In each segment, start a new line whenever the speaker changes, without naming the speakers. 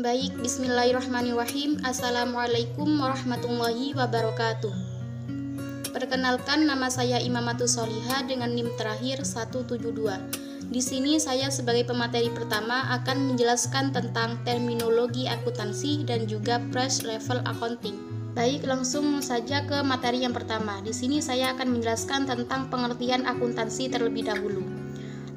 Baik, bismillahirrahmanirrahim. Assalamualaikum warahmatullahi wabarakatuh. Perkenalkan, nama saya Imamatus Solihah dengan NIM terakhir 172. Di sini saya sebagai pemateri pertama akan menjelaskan tentang terminologi akuntansi dan juga price level accounting. Baik, langsung saja ke materi yang pertama. Di sini saya akan menjelaskan tentang pengertian akuntansi terlebih dahulu.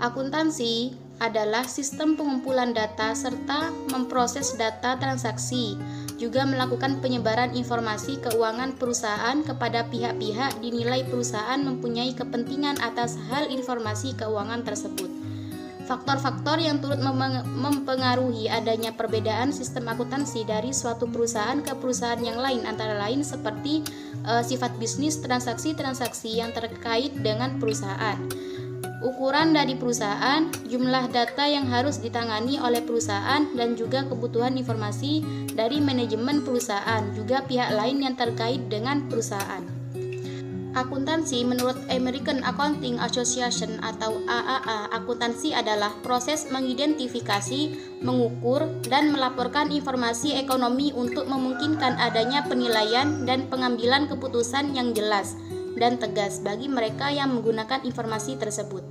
Akuntansi adalah sistem pengumpulan data serta memproses data transaksi, juga melakukan penyebaran informasi keuangan perusahaan kepada pihak-pihak dinilai perusahaan mempunyai kepentingan atas hal informasi keuangan tersebut. Faktor-faktor yang turut mempengaruhi adanya perbedaan sistem akuntansi dari suatu perusahaan ke perusahaan yang lain antara lain seperti sifat bisnis, transaksi-transaksi yang terkait dengan perusahaan, ukuran dari perusahaan, jumlah data yang harus ditangani oleh perusahaan, dan juga kebutuhan informasi dari manajemen perusahaan, juga pihak lain yang terkait dengan perusahaan. Akuntansi menurut American Accounting Association atau AAA, akuntansi adalah proses mengidentifikasi, mengukur, dan melaporkan informasi ekonomi untuk memungkinkan adanya penilaian dan pengambilan keputusan yang jelas dan tegas bagi mereka yang menggunakan informasi tersebut.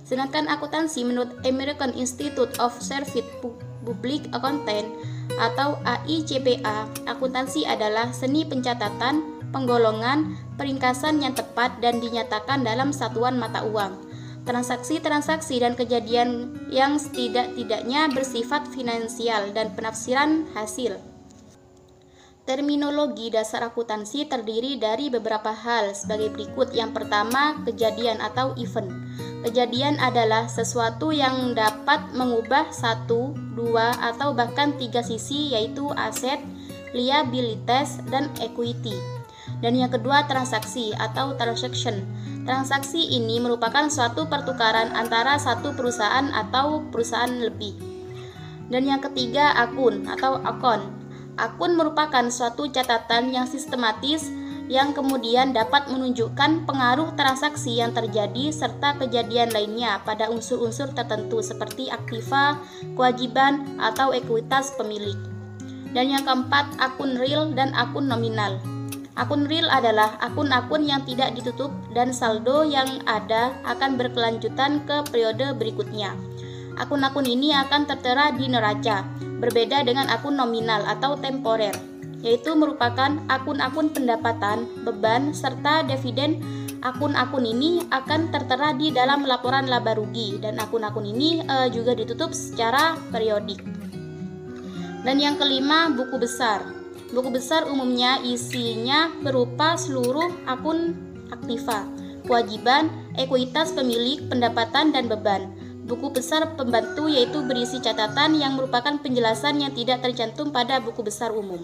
Sedangkan akuntansi menurut American Institute of Certified Public Accountant atau AICPA, akuntansi adalah seni pencatatan, penggolongan, peringkasan yang tepat dan dinyatakan dalam satuan mata uang, transaksi-transaksi dan kejadian yang setidak-tidaknya bersifat finansial, dan penafsiran hasil. Terminologi dasar akuntansi terdiri dari beberapa hal sebagai berikut. Yang pertama, kejadian atau event. Kejadian adalah sesuatu yang dapat mengubah satu, dua, atau bahkan tiga sisi, yaitu aset, liabilitas, dan equity. Dan yang kedua, transaksi atau transaction. Transaksi ini merupakan suatu pertukaran antara satu perusahaan atau perusahaan lebih. Dan yang ketiga, akun atau account. Akun merupakan suatu catatan yang sistematis yang kemudian dapat menunjukkan pengaruh transaksi yang terjadi serta kejadian lainnya pada unsur-unsur tertentu seperti aktiva, kewajiban, atau ekuitas pemilik. Dan yang keempat, akun real dan akun nominal. Akun real adalah akun-akun yang tidak ditutup dan saldo yang ada akan berkelanjutan ke periode berikutnya. Akun-akun ini akan tertera di neraca, berbeda dengan akun nominal atau temporer, yaitu merupakan akun-akun pendapatan, beban, serta dividen. Akun-akun ini akan tertera di dalam laporan laba rugi, dan akun-akun ini juga ditutup secara periodik. Dan yang kelima, buku besar. Buku besar umumnya isinya berupa seluruh akun aktiva, kewajiban, ekuitas pemilik, pendapatan, dan beban. Buku besar pembantu yaitu berisi catatan yang merupakan penjelasan yang tidak tercantum pada buku besar umum.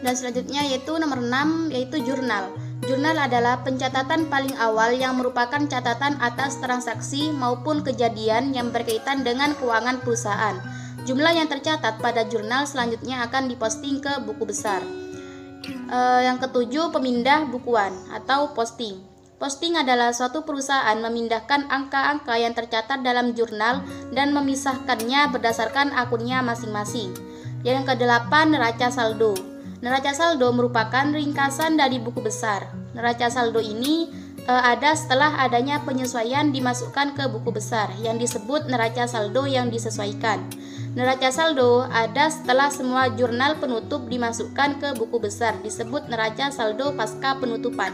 Dan selanjutnya yaitu nomor 6, yaitu jurnal. Jurnal adalah pencatatan paling awal yang merupakan catatan atas transaksi maupun kejadian yang berkaitan dengan keuangan perusahaan. Jumlah yang tercatat pada jurnal selanjutnya akan diposting ke buku besar. Yang ketujuh, pemindah bukuan atau posting. Posting adalah suatu perusahaan memindahkan angka-angka yang tercatat dalam jurnal dan memisahkannya berdasarkan akunnya masing-masing. Yang kedelapan, neraca saldo. Neraca saldo merupakan ringkasan dari buku besar. Neraca saldo ini ada setelah adanya penyesuaian dimasukkan ke buku besar yang disebut neraca saldo yang disesuaikan. Neraca saldo ada setelah semua jurnal penutup dimasukkan ke buku besar, disebut neraca saldo pasca penutupan.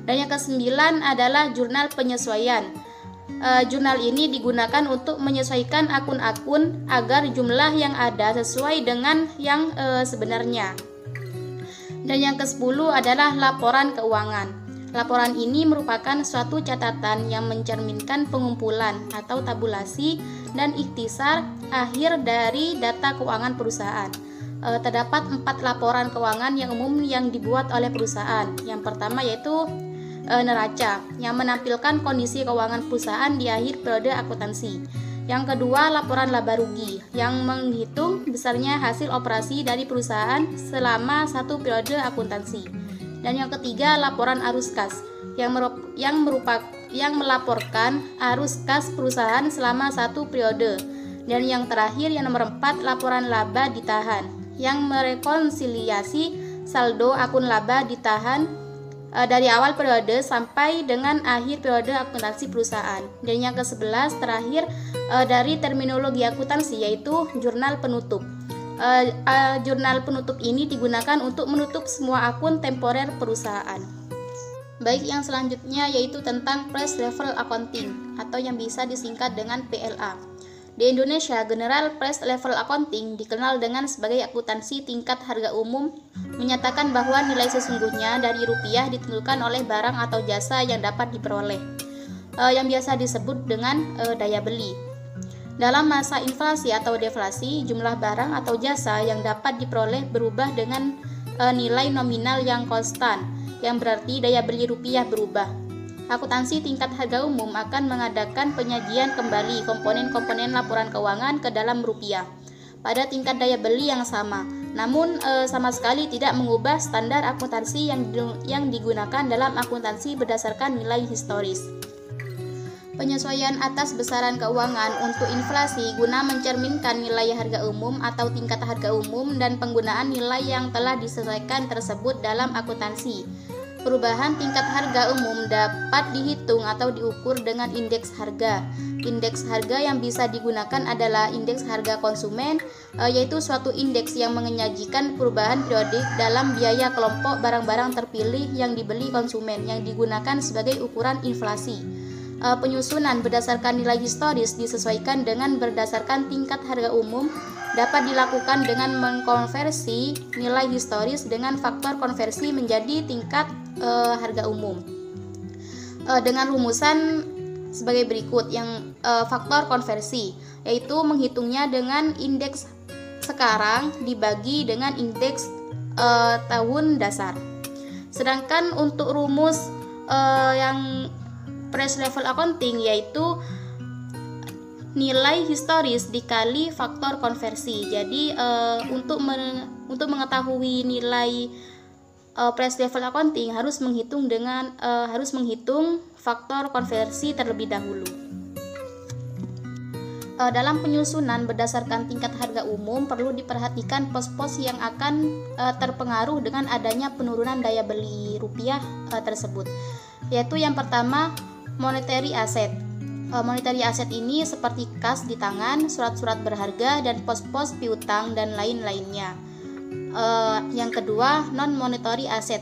Dan yang kesembilan adalah jurnal penyesuaian. Jurnal ini digunakan untuk menyesuaikan akun-akun agar jumlah yang ada sesuai dengan yang sebenarnya. Dan yang ke-10 adalah laporan keuangan. Laporan ini merupakan suatu catatan yang mencerminkan pengumpulan atau tabulasi dan ikhtisar akhir dari data keuangan perusahaan. Terdapat 4 laporan keuangan yang umum yang dibuat oleh perusahaan. Yang pertama yaitu neraca, yang menampilkan kondisi keuangan perusahaan di akhir periode akuntansi. Yang kedua, laporan laba rugi, yang menghitung besarnya hasil operasi dari perusahaan selama satu periode akuntansi. Dan yang ketiga, laporan arus kas, yang melaporkan arus kas perusahaan selama satu periode. Dan yang terakhir yang nomor 4, laporan laba ditahan yang merekonsiliasi saldo akun laba ditahan dari awal periode sampai dengan akhir periode akuntansi perusahaan. Dan yang ke-11 terakhir dari terminologi akuntansi yaitu jurnal penutup. Jurnal penutup ini digunakan untuk menutup semua akun temporer perusahaan. Baik, yang selanjutnya yaitu tentang Price Level Accounting atau yang bisa disingkat dengan PLA. Di Indonesia, General Price Level Accounting dikenal dengan sebagai akuntansi tingkat harga umum, menyatakan bahwa nilai sesungguhnya dari rupiah ditentukan oleh barang atau jasa yang dapat diperoleh, yang biasa disebut dengan daya beli. Dalam masa inflasi atau deflasi, jumlah barang atau jasa yang dapat diperoleh berubah dengan nilai nominal yang konstan, yang berarti daya beli rupiah berubah. Akuntansi tingkat harga umum akan mengadakan penyajian kembali komponen-komponen laporan keuangan ke dalam rupiah pada tingkat daya beli yang sama, namun sama sekali tidak mengubah standar akuntansi yang digunakan dalam akuntansi berdasarkan nilai historis. Penyesuaian atas besaran keuangan untuk inflasi guna mencerminkan nilai harga umum atau tingkat harga umum dan penggunaan nilai yang telah disesuaikan tersebut dalam akuntansi. Perubahan tingkat harga umum dapat dihitung atau diukur dengan indeks harga. Indeks harga yang bisa digunakan adalah indeks harga konsumen, yaitu suatu indeks yang menyajikan perubahan periodik dalam biaya kelompok barang-barang terpilih yang dibeli konsumen yang digunakan sebagai ukuran inflasi. Penyusunan berdasarkan nilai historis disesuaikan dengan berdasarkan tingkat harga umum dapat dilakukan dengan mengkonversi nilai historis dengan faktor konversi menjadi tingkat harga umum dengan rumusan sebagai berikut. Yang faktor konversi yaitu menghitungnya dengan indeks sekarang dibagi dengan indeks tahun dasar. Sedangkan untuk rumus yang Price Level Accounting yaitu nilai historis dikali faktor konversi. Jadi untuk mengetahui nilai Price Level Accounting harus menghitung faktor konversi terlebih dahulu. Dalam penyusunan berdasarkan tingkat harga umum perlu diperhatikan pos-pos yang akan terpengaruh dengan adanya penurunan daya beli rupiah tersebut, yaitu yang pertama monetary asset. Monetary asset ini seperti kas di tangan, surat-surat berharga, dan pos-pos piutang dan lain-lainnya. Yang kedua, non-monetary asset.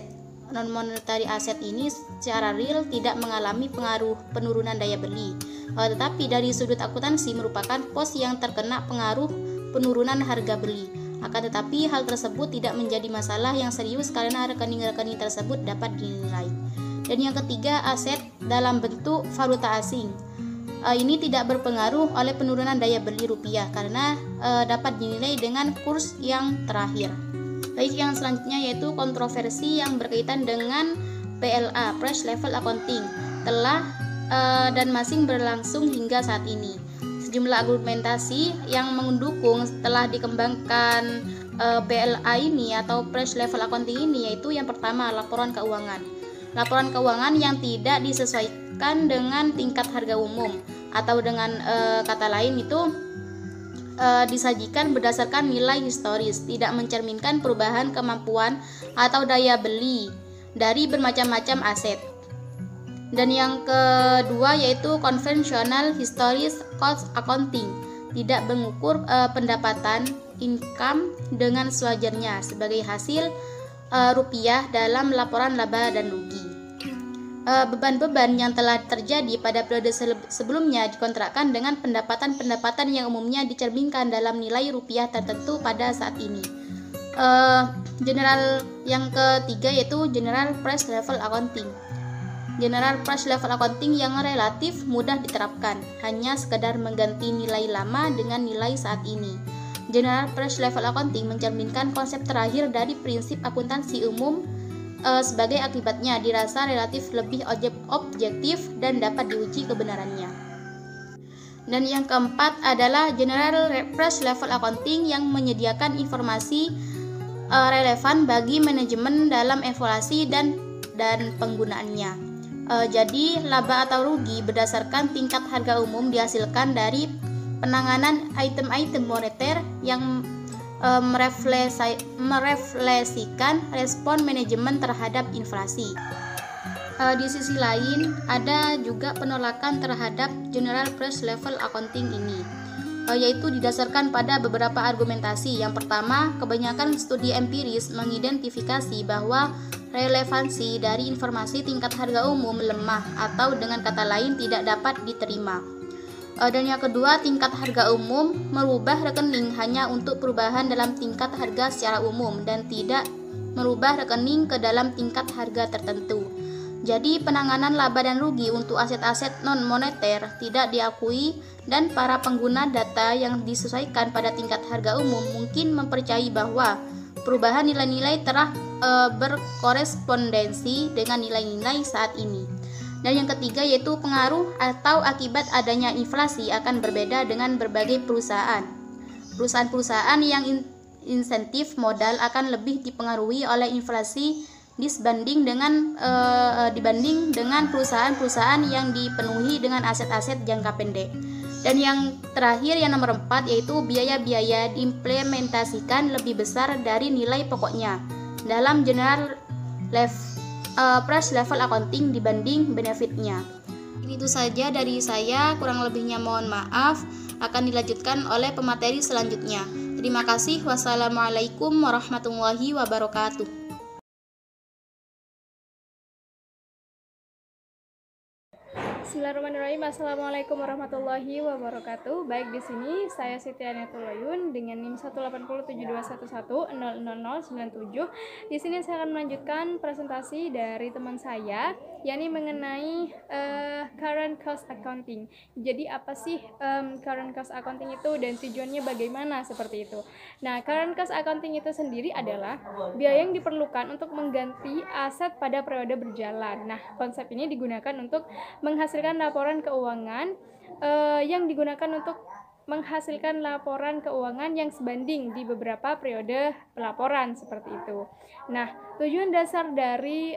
Non-monetary asset ini secara real tidak mengalami pengaruh penurunan daya beli, tetapi dari sudut akuntansi merupakan pos yang terkena pengaruh penurunan harga beli. Akan tetapi hal tersebut tidak menjadi masalah yang serius karena rekening-rekening tersebut dapat dinilai. Dan yang ketiga, aset dalam bentuk valuta asing. Ini tidak berpengaruh oleh penurunan daya beli rupiah karena dapat dinilai dengan kurs yang terakhir. Baik, yang selanjutnya yaitu kontroversi yang berkaitan dengan PLA, Price Level Accounting, telah dan masih berlangsung hingga saat ini. Sejumlah argumentasi yang mendukung telah dikembangkan PLA ini atau Price Level Accounting ini yaitu yang pertama, laporan keuangan. Laporan keuangan yang tidak disesuaikan dengan tingkat harga umum atau dengan kata lain itu disajikan berdasarkan nilai historis, tidak mencerminkan perubahan kemampuan atau daya beli dari bermacam-macam aset. Dan yang kedua yaitu konvensional historis cost accounting, tidak mengukur pendapatan income dengan sewajarnya sebagai hasil rupiah dalam laporan laba dan rugi. Beban-beban yang telah terjadi pada periode sebelumnya dikontrakkan dengan pendapatan-pendapatan yang umumnya dicerminkan dalam nilai rupiah tertentu pada saat ini. General yang ketiga yaitu General Price Level Accounting. General Price Level Accounting yang relatif mudah diterapkan, hanya sekedar mengganti nilai lama dengan nilai saat ini. General Price Level Accounting mencerminkan konsep terakhir dari prinsip akuntansi umum. Sebagai akibatnya dirasa relatif lebih objektif dan dapat diuji kebenarannya. Dan yang keempat adalah General Price Level Accounting yang menyediakan informasi relevan bagi manajemen dalam evaluasi dan penggunaannya. Jadi laba atau rugi berdasarkan tingkat harga umum dihasilkan dari penanganan item-item moneter yang merefleksikan respon manajemen terhadap inflasi. Di sisi lain, ada juga penolakan terhadap General Price Level Accounting ini, yaitu didasarkan pada beberapa argumentasi. Yang pertama, kebanyakan studi empiris mengidentifikasi bahwa relevansi dari informasi tingkat harga umum lemah atau dengan kata lain tidak dapat diterima. Dan yang kedua, tingkat harga umum merubah rekening hanya untuk perubahan dalam tingkat harga secara umum dan tidak merubah rekening ke dalam tingkat harga tertentu. Jadi penanganan laba dan rugi untuk aset-aset non-moneter tidak diakui dan para pengguna data yang disesuaikan pada tingkat harga umum mungkin mempercayai bahwa perubahan nilai-nilai telah berkorespondensi dengan nilai-nilai saat ini. Dan yang ketiga yaitu pengaruh atau akibat adanya inflasi akan berbeda dengan berbagai perusahaan. Perusahaan-perusahaan yang insentif modal akan lebih dipengaruhi oleh inflasi dibanding dengan perusahaan-perusahaan yang dipenuhi dengan aset-aset jangka pendek. Dan yang terakhir yang nomor 4 yaitu biaya-biaya diimplementasikan lebih besar dari nilai pokoknya dalam General Price Level Accounting dibanding benefitnya. Itu saja dari saya, kurang lebihnya mohon maaf, akan dilanjutkan oleh pemateri selanjutnya. Terima kasih. Wassalamualaikum warahmatullahi wabarakatuh.
Bismillahirrahmanirrahim. Assalamualaikum warahmatullahi wabarakatuh. Baik, di sini saya Siti Aniatul Layun dengan NIM 1807211000097. Di sini saya akan melanjutkan presentasi dari teman saya, yakni mengenai current cost accounting. Jadi apa sih current cost accounting itu dan tujuannya bagaimana seperti itu. Nah, current cost accounting itu sendiri adalah biaya yang diperlukan untuk mengganti aset pada periode berjalan. Nah, konsep ini digunakan untuk menghasilkan laporan keuangan yang digunakan untuk menghasilkan laporan keuangan yang sebanding di beberapa periode pelaporan seperti itu. Nah, tujuan dasar dari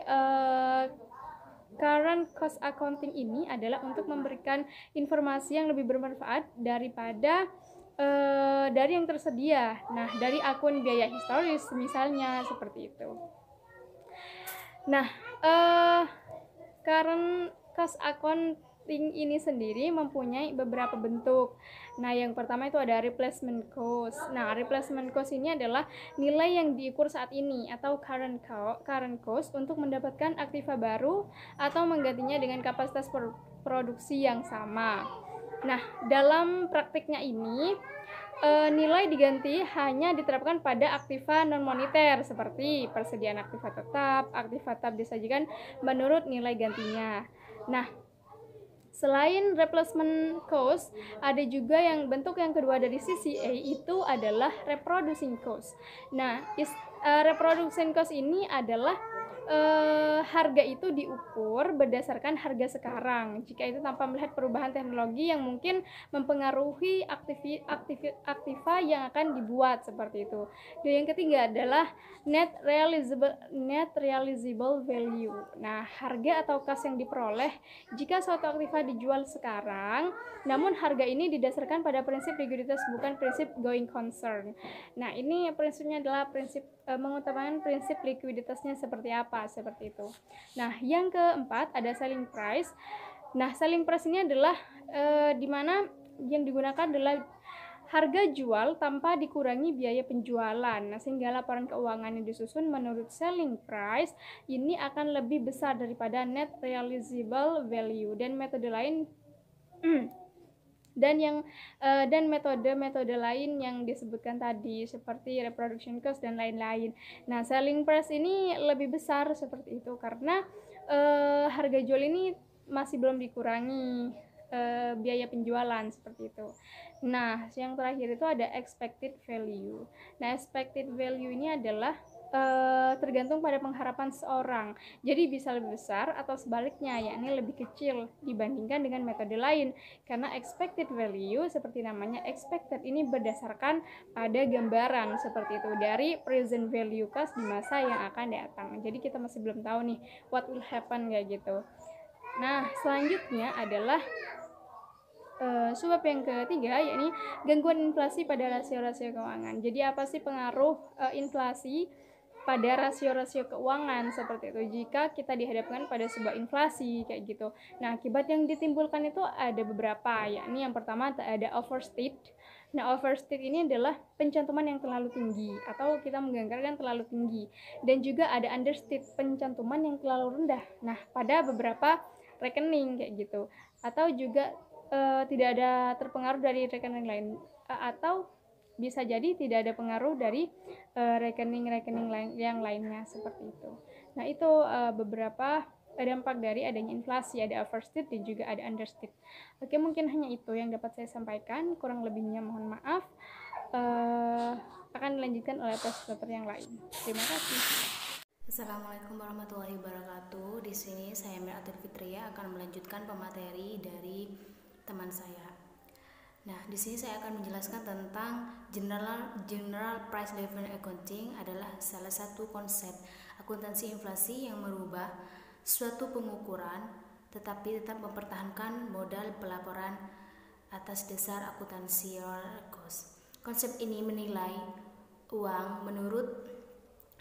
current cost accounting ini adalah untuk memberikan informasi yang lebih bermanfaat daripada dari yang tersedia. Nah, dari akun biaya historis misalnya seperti itu. Nah, current cost accounting ini sendiri mempunyai beberapa bentuk. Nah, yang pertama itu ada replacement cost. Nah, replacement cost ini adalah nilai yang diukur saat ini atau current cost untuk mendapatkan aktiva baru atau menggantinya dengan kapasitas produksi yang sama. Nah, dalam praktiknya ini nilai diganti hanya diterapkan pada aktiva non-moneter seperti persediaan aktiva tetap disajikan menurut nilai gantinya. Nah, selain replacement cost, ada juga yang bentuk yang kedua dari CCA itu adalah reproducing cost. Nah, reproducing cost ini adalah harga itu diukur berdasarkan harga sekarang. Jika itu tanpa melihat perubahan teknologi yang mungkin mempengaruhi aktiva yang akan dibuat seperti itu. Dan yang ketiga adalah net realizable value. Nah, harga atau kas yang diperoleh jika suatu aktiva dijual sekarang, namun harga ini didasarkan pada prinsip likuiditas bukan prinsip going concern. Nah, ini prinsipnya adalah prinsip mengutamakan prinsip likuiditasnya seperti apa, seperti itu. Nah, yang keempat ada selling price. Nah, selling price ini adalah di mana yang digunakan adalah harga jual tanpa dikurangi biaya penjualan. Nah, sehingga laporan keuangan yang disusun menurut selling price ini akan lebih besar daripada net realizable value dan metode lain dan metode lain yang disebutkan tadi seperti reproduction cost dan lain-lain. Nah, selling price ini lebih besar seperti itu karena harga jual ini masih belum dikurangi biaya penjualan seperti itu. Nah, yang terakhir itu ada expected value. Nah, expected value ini adalah tergantung pada pengharapan seorang. Jadi bisa lebih besar atau sebaliknya, yakni lebih kecil dibandingkan dengan metode lain. Karena expected value seperti namanya expected ini berdasarkan pada gambaran seperti itu dari present value cost di masa yang akan datang. Jadi kita masih belum tahu nih what will happen kayak gitu. Nah, selanjutnya adalah Sebab yang ketiga yakni gangguan inflasi pada rasio-rasio keuangan. Jadi apa sih pengaruh inflasi pada rasio-rasio keuangan seperti itu jika kita dihadapkan pada sebuah inflasi kayak gitu. Nah, akibat yang ditimbulkan itu ada beberapa, yakni yang pertama ada overstate. Nah, overstate ini adalah pencantuman yang terlalu tinggi atau kita menganggarkan terlalu tinggi, dan juga ada understate, pencantuman yang terlalu rendah. Nah, pada beberapa rekening kayak gitu, atau juga tidak ada terpengaruh dari rekening lain, atau bisa jadi tidak ada pengaruh dari rekening-rekening yang lainnya seperti itu. Nah, itu beberapa dampak dari adanya inflasi, ada overstate dan juga ada understate. Oke, mungkin hanya itu yang dapat saya sampaikan, kurang lebihnya mohon maaf. Akan dilanjutkan oleh presenter yang lain. Terima kasih.
Assalamualaikum warahmatullahi wabarakatuh. Di sini saya Miratul Fitria akan melanjutkan pemateri dari teman saya. Nah, di sini saya akan menjelaskan tentang general price driven accounting adalah salah satu konsep akuntansi inflasi yang merubah suatu pengukuran tetapi tetap mempertahankan modal pelaporan atas dasar akuntansi cost. Konsep ini menilai uang menurut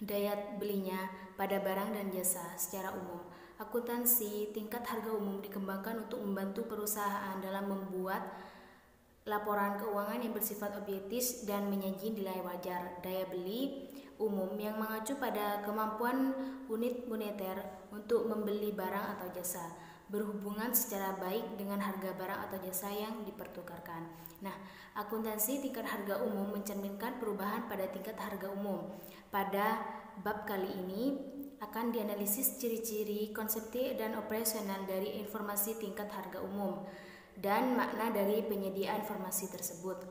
daya belinya pada barang dan jasa secara umum. Akuntansi tingkat harga umum dikembangkan untuk membantu perusahaan dalam membuat laporan keuangan yang bersifat objektif dan menyaji nilai wajar daya beli umum yang mengacu pada kemampuan unit moneter untuk membeli barang atau jasa, berhubungan secara baik dengan harga barang atau jasa yang dipertukarkan. Nah, akuntansi tingkat harga umum mencerminkan perubahan pada tingkat harga umum. Pada bab kali ini akan dianalisis ciri-ciri konseptif dan operasional dari informasi tingkat harga umum dan makna dari penyediaan informasi tersebut.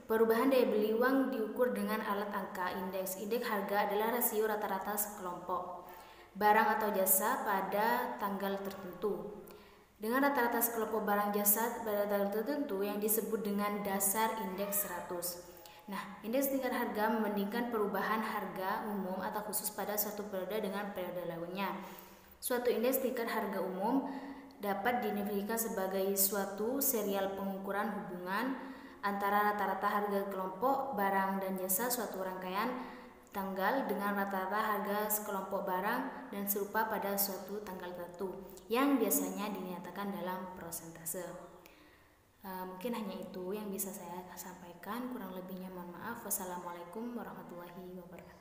Perubahan daya beli uang diukur dengan alat angka indeks. Indeks harga adalah rasio rata-rata sekelompok barang atau jasa pada tanggal tertentu dengan rata-rata sekelompok barang jasa pada tanggal tertentu yang disebut dengan dasar indeks 100. Nah, indeks tingkat harga membandingkan perubahan harga umum atau khusus pada suatu periode dengan periode lainnya. Suatu indeks tingkat harga umum dapat didefinisikan sebagai suatu serial pengukuran hubungan antara rata-rata harga kelompok barang dan jasa suatu rangkaian tanggal dengan rata-rata harga sekelompok barang dan serupa pada suatu tanggal tertentu yang biasanya dinyatakan dalam persentase. Mungkin hanya itu yang bisa saya sampaikan, kurang lebihnya mohon maaf. Wassalamualaikum warahmatullahi wabarakatuh.